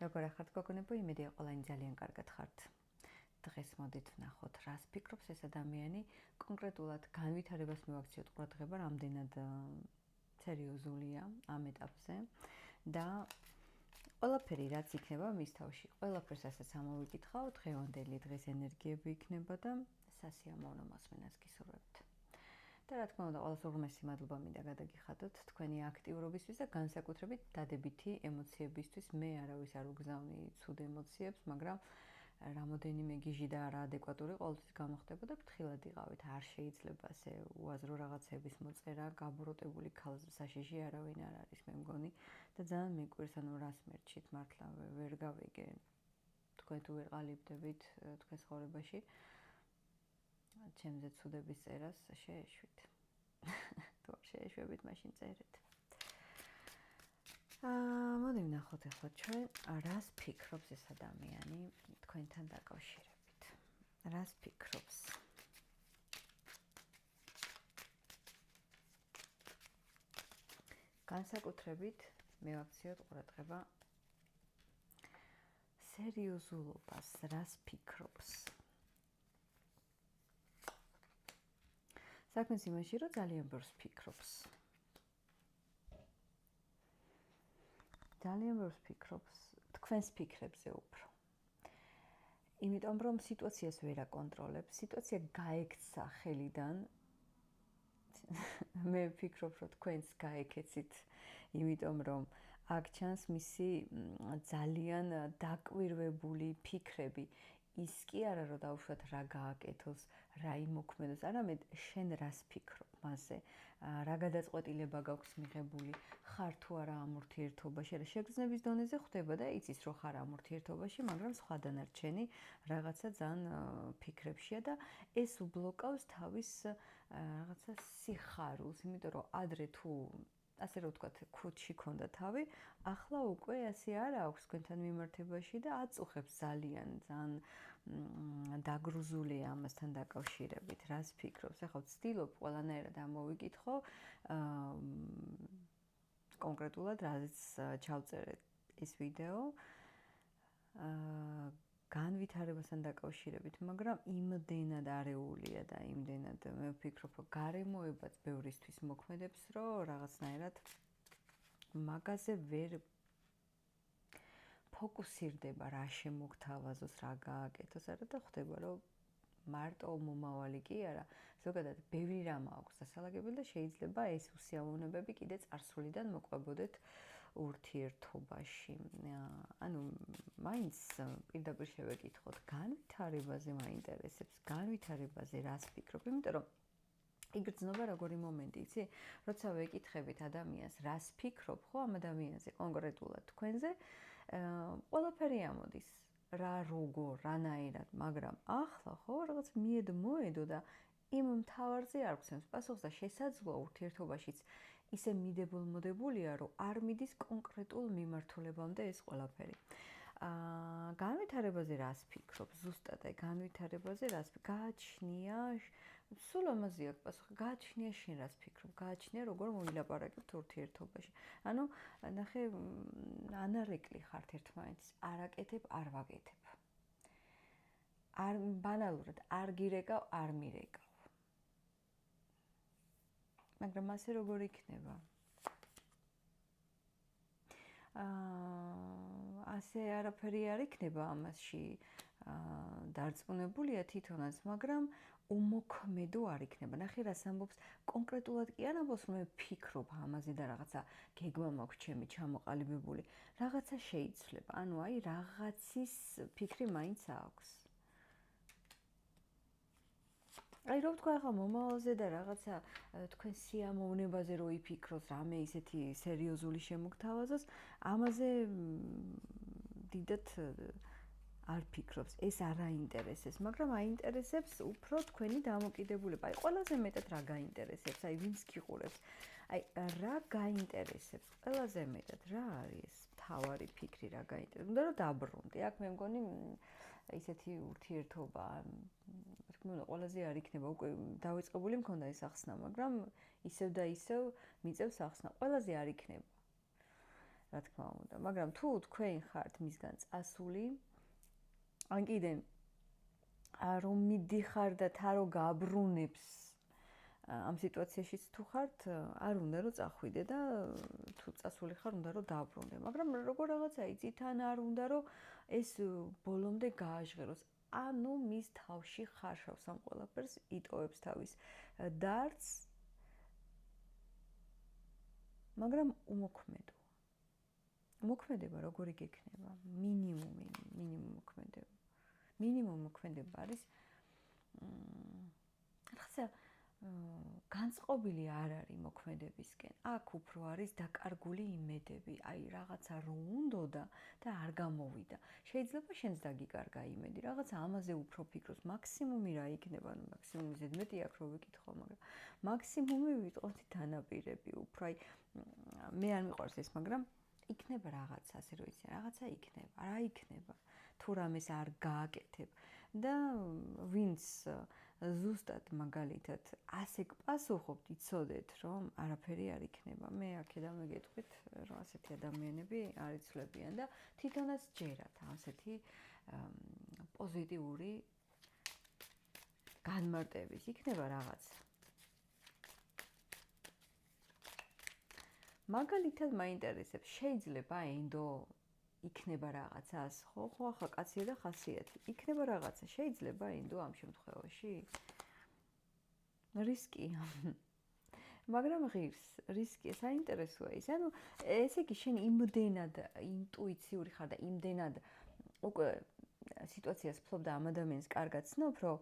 როგორ ახართ გოგონებო, იმედია ყველანი ძალიან კარგად ხართ. დღეს მოდით ვნახოთ, რას ფიქრობს ეს ადამიანი, კონკრეტულად განვითარებას მივაქციოთ ყურადღება, რამდენად სერიოზულია ამ ეტაპზე და ყველაფერი რაც იქნება მის თავში, ყველაფერს ასაც ამოვიკითხავ, დღევანდელი დღის ენერგიები იქნება და სასიამოვნო მოსმენას გისურვებთ. და რა თქმა უნდა, ყველას უღრმესი მადლობა მინდა გადაგიხადოთ თქვენი აქტიურობისთვის და განსაკუთრებით დადებითი ემოციებისთვის. მე არავის არ უგზავნი ცუდ ემოციებს, მაგრამ რამოდენიმე გიჟი და არაადეკვატური ყოველთვის გამოხდება და ფრთხილად იყავით. არ შეიძლება ასე უაზრო რაღაცების მოწერა, გაბუროტებული საშიში არავინ არ არის, მე მგონი და ძალიან მეკვირს, ანუ რას მერჩით მართლა ვერ გავიგე. თქვენ თუ ვერ ყალიბდებით თქვენ ცხოვრებაში ჩემზე ცუდების წერას შეეშვით. თუ არ შეეშვებით, მაშინ წერეთ. მოდი ვნახოთ ახლა ჩვენ რას ფიქრობს ეს ადამიანი თქვენთან დაკავშირებით. რას ფიქრობს? განსაკუთრებით მივაქციოთ ყურადღება სერიოზულობას, რას ფიქრობს? საქმეს იმაში, რომ ძალიან ბევრს ფიქრობს. ძალიან ბევრს ფიქრობს, თქვენს ფიქრებზე უფრო. იმიტომ რომ სიტუაციას ვერ აკონტროლებს, სიტუაცია გაექცა ხელიდან. მე ვფიქრობ, რომ თქვენს გაეკეცით, იმიტომ რომ აქ ჩანს მისი ძალიან დაკვირვებული ფიქრები. ის კი არა რომ დავუშვათ რა გააკეთოს, რა იმოქმედოს, არამედ შენ რას ფიქრობ მასზე, რა გადაწყვეტილება გაქვს მიღებული, ხარ თუ არა ამ ურთიერთობაში, არა შეგრძნების დონეზე ხვდება და იცის რომ ხარ ამ ურთიერთობაში, მაგრამ სხვა დანარჩენი რაღაცა ძალიან ფიქრებშია და ეს უბლოკავს თავის რაღაცა სიხარულს, იმიტომ რომ ადრე თუ ასე რომ ვთქვათ, ქუდში ქონდა თავი, ახლა უკვე ასე არ აქვს თქვენთან მიმართებაში და აწუხებს ძალიან დაგრუზულია ამასთან დაკავშირებით. რას ფიქრობს? ახლა ვცდილობ ყველანაირად ამოვიკითხო, კონკრეტულად რაზეც ჩავწერე ეს ვიდეო, განვითარებასთან დაკავშირებით, მაგრამ იმდენად არეულია და იმდენად მე ვფიქრობ, რომ გარემოებაც ბევრისთვის მოქმედებს, რომ რაღაცნაირად მაგაზე ვერ ფოკუსირდება, რა შემოგთავაზოს, რა გააკეთოს, არა და ხვდება, რომ მარტო მომავალი კი არა, ზოგადად ბევრი რამ აქვს დასალაგებელი და შეიძლება ეს უსიამოვნებები კიდე წარსულიდან მოყვებოდეთ ურთიერთობაში. ანუ მაინც პირდაპირ შევეკითხოთ, განვითარებაზე მაინტერესებს, განვითარებაზე რას ფიქრობ, იმიტომ რომ იგრძნობა როგორი მომენტი, იცი? როცა ვეკითხებით ადამიანს, რას ფიქრობ, ხო, ამ ადამიანზე, კონკრეტულად თქვენზე, ყველაფერი ამოდის. რა როგორ, რანაირად, მაგრამ ახლა ხო რაღაც მიედმოედო და იმ მთავარზე არ გვცემს პასუხს და შესაძლოა ურთიერთობაშიც ისე მიდებულ-მოდებულია, რომ არ მიდის კონკრეტულ მიმართულებამდე ეს ყველაფერი. განვითარებაზე რას ფიქრობ? ზუსტად აი განვითარებაზე რას გააჩნია? სულ ამაზე აქვს პასუხი. გააჩნია შენ რას ფიქრობ? გააჩნია როგორ მოილაპარაკებთ ურთიერთობაში. ანუ ნახე, ანარეკლი ხართ ერთმანეთის. არ აკეთებ, არ ვაკეთებ. არ ბანალურად არ გირეკავ, არ მირეკავ. მაგრამ ასე როგორ იქნება? ასე არაფერი არ იქნება ამაში დარწმუნებულია თვითონაც, მაგრამ უმოქმედო არ იქნება. ნახე რას ამბობს, კონკრეტულად კი არ ამბობს, რომ მე ვფიქრობ ამაზე და რაღაცა გეგმა მაქვს ჩემი ჩამოყალიბებული. რაღაცა შეიცვლება. ანუ აი რაღაცის ფიქრი მაინც აქვს. აი რო ვთქვა ახლა მომავალზე და რაღაცა თქვენ სიამოვნებაზე რო იფიქროს, რამე ისეთი სერიოზული შემოგთავაზოს, ამაზე დიდად არ ფიქრობს, ეს არ აინტერესებს, მაგრამ აინტერესებს უფრო თქვენი დამოკიდებულება. აი ყველაზე მეტად რა გაინტერესებს, აი ვინც გიყურებს. აი რა გაინტერესებს ყველაზე მეტად, რა არის ეს მთავარი ფიქრი, რა გაინტერესებს? უნდა რომ დაბრუნდი. აქ მე მგონი ისეთი ურთიერთობა, თქმა უნდა, ყველაზე არ იქნება, უკვე დავიწყებული მქონდა ეს ახსნა, მაგრამ ისევ და ისევ მიწევს ახსნა. ყველაზე არ იქნება. რა თქმა უნდა, მაგრამ თუ თქვენ ხართ მისგან წასული, ან კიდე რომ მიდიხარ და თარო გაბრუნებს ამ სიტუაციაშიც თუ ხართ, არ უნდა რომ წახვიდე და თუ წასული ხარ, უნდა რომ დაბრუნდე. მაგრამ როგორ რაღაცა იცით, ან არ უნდა რომ ეს ბოლომდე გააჟღეროს. ანუ მის თავში ხარშავს ამ ყველაფერს, იტოვებს თავის დარდს, მაგრამ უმოქმედო. მოქმედება როგორი გექნება? მინიმუმ მოქმედება. მინიმუმ მოქმედება არის რაღაცა განწყობილი არ არის მოქმედებისკენ. აქ უფრო არის დაკარგული იმედები, აი რაღაცა რო უნდოდა და არ გამოვიდა. შეიძლება შენს დაგიკარგა იმედი, რაღაცა ამაზე უფრო ფიქრობს, მაქსიმუმი რა იქნება, ну მაქსიმუმი ზედმეტი აქ რო ვიკითხო, მაგრამ მაქსიმუმი ვიტყოდი თანაპირები, უფრო აი მე არ მიყვარს ეს, მაგრამ იქნება რაღაცა, ასე რომ იცი, რაღაცა იქნება, რა იქნება, თუ რამეს არ გააკეთებ და ვინც ზუსტად მაგალითად ასე გპასუხობთ, იცოდეთ, რომ არაფერი არ იქნება. მე აქედან მეგეთყვით, რომ ასეთი ადამიანები არ იცვლებიან და თვითონაც ჯერათ ასეთი პოზიტიური განმარტების. იქნება რაღაცა. მაგალითად მაინტერესებს, შეიძლება ენდო იქნება რაღაცას, ხო, ახლა კაცია და ხასიათი. იქნება რაღაცა, შეიძლება ენდო ამ შემთხვევაში? რისკია. მაგრამ ღირს, რისკია, საინტერესოა ის. ანუ ესე იგი შენ იმდენად ინტუიციური ხარ და იმდენად უკვე სიტუაციას ფლობ და ამ ადამიანს კარგად ცნობ, რომ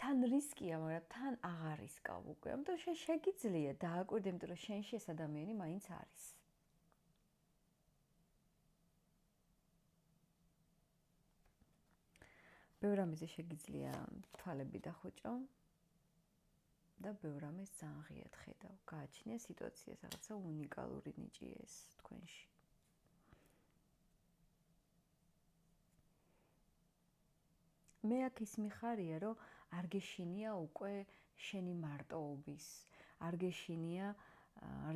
თან რისკია, მაგრამ თან აღარ რისკავ უკვე. ამიტომ შენ შეგიძლია დააკვირდე, იმიტომ რომ შენში ეს ადამიანი მაინც არის. ბევრ რამეზე შეგიძლია თვალები დახუჭო და ბევრ რამეს ძალიან ღიად ხედავ. გააჩნია სიტუაციას რაღაცა უნიკალური ნიჭი ეს თქვენში. მე აქ ის მიხარია, რომ არ გეშინია უკვე შენი მარტოობის, არ გეშინია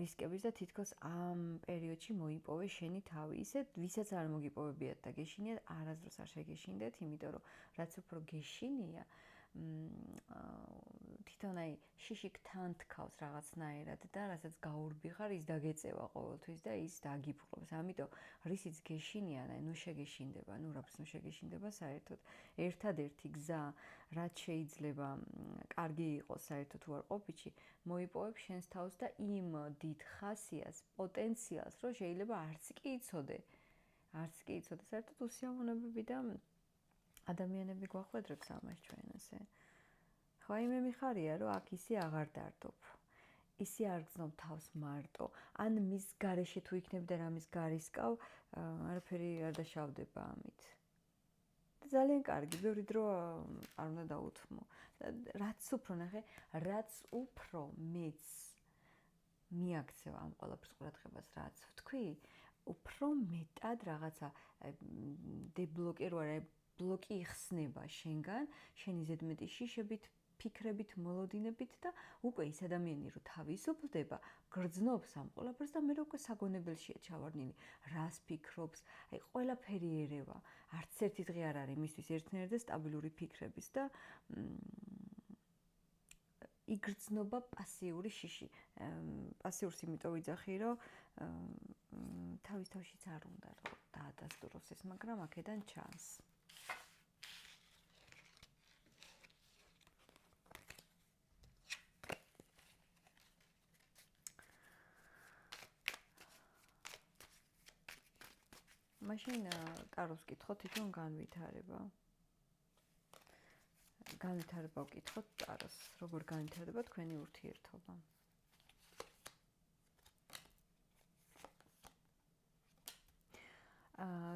რისკების და თითქოს ამ პერიოდში მოიპოვე შენი თავი. ისე ვისაც არ მოგიპოვებიათ და გეშინიათ, არასდროს არ შეგეშინდეთ, იმიტომ რომ რაც უფრო გეშინია, თვითონ აი შიშიკთან თქავს რაღაცნაირად და რასაც გაურბიხარ, ის დაგეწევა ყოველთვის და ის დაგიფრობს. ამიტომ რისიც გეშინია, ნუ შეგეშინდება, ნუ რაფერს ნუ შეგეშინდება საერთოდ. ერთადერთი გზა, რაც შეიძლება კარგი იყოს საერთოდ თუ არ ყოფიჩი, მოიპოვებ შენს თავს და იმ დიდ ხასიათს, პოტენციალს, რომ შეიძლება არც კი იცოდე. არც კი იცოდე, საერთოდ უსიამოვნებები და ადამიანები გვახვედრებს ამას ჩვენ ასე. ხო, მე მიხარია, რომ აქ ისე აღარ დარდობ. ისე არ გრძნობ თავს მარტო. ან მის გარეშე თუ იქნები და რამის გარისკავ, არაფერი არ დაშავდება ამით. ძალიან კარგი, ბევრი დრო არ უნდა დაუთმო. რაც უფრო ნახე, რაც უფრო მეც მიაქცევ ამ ყველაფრის ყურადღებას, რაც ვთქვი, უფრო მეტად რაღაცა დებლოკი რო არა, ბლოკი იხსნება შენგან, შენი ზედმეტი შიშებით, ფიქრებით, მოლოდინებით და უკვე ის ადამიანი რო თავისუფლდება, გრძნობს ამ ყველაფერს და მე უკვე საგონებელშია ჩავარდნილი. რას ფიქრობს? აი ყველაფერი ერევა. არც ერთი დღე არ არის მისთვის ერთნაირი და სტაბილური ფიქრების და იგრძნობა პასიური შიში. პასიურს იმიტომ ვიძახი, რომ თავის თავშიც არ უნდა რომ დაადასტუროს ეს, მაგრამ აქედან ჩანს. მაშინ კაროს ვკითხოთ, თვითონ განვითარება. განვითარება ვკითხოთ კაროს, როგორ განვითარდება თქვენი ურთიერთობა.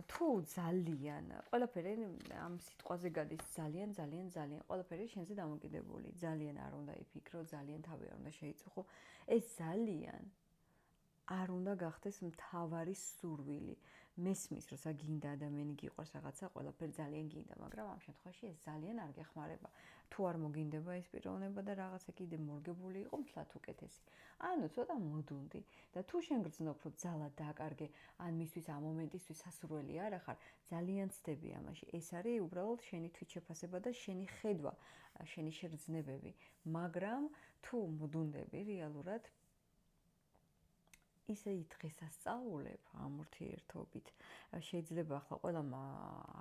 თუ ძალიან, ყველაფერი ამ სიტყვაზე გადის ძალიან, ყველაფერი შენზე დამოკიდებული. ძალიან არ უნდა იფიქრო, ძალიან თავი არ უნდა შეიწუხო. ეს ძალიან არ უნდა გახდეს მთავარი სურვილი. მესმის, რომ გინდა ადამიანი გიყვარს რაღაცა, ყველაფერი ძალიან გინდა, მაგრამ ამ შემთხვევაში ეს ძალიან არ გეხმარება. თუ არ მოგინდება ეს პიროვნება და რაღაცა კიდე მორგებული იყო, მთლად უკეთესი. ანუ ცოტა მოდუნდი და თუ შენ გრძნობ, რომ ძალა დააკარგე, ან მისთვის ამ მომენტისთვის სასურველი არ ახარ, ძალიან ცდები ამაში. ეს არის უბრალოდ შენი თვითშეფასება და შენი ხედვა, შენი შეგრძნებები. მაგრამ თუ მოდუნდები რეალურად ისე დღესასწაულებ ამ ურთიერთობით. შეიძლება ახლა ყველამ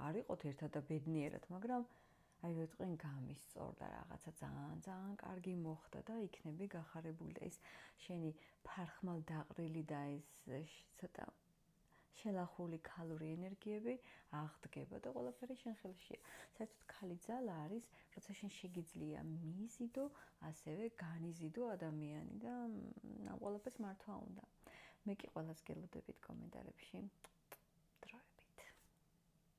არ იყოთ ერთად და ბედნიერად, მაგრამ აი ვეთქვენ გამისწორდა რაღაცა ძალიან კარგი მოხდა და იქნები გახარებული და ეს შენი ფარხმალ დაყრილი და ეს ცოტა შელახული ქალური ენერგიები აღდგება და ყველაფერი შენ ხელშია. საერთოდ ქალი ძალა არის, როცა შენ შეგიძლია მიზიდო, ასევე განიზიდო ადამიანი და ამ ყველაფერს მართვა უნდა. მე კი ყველას გელოდებით კომენტარებში.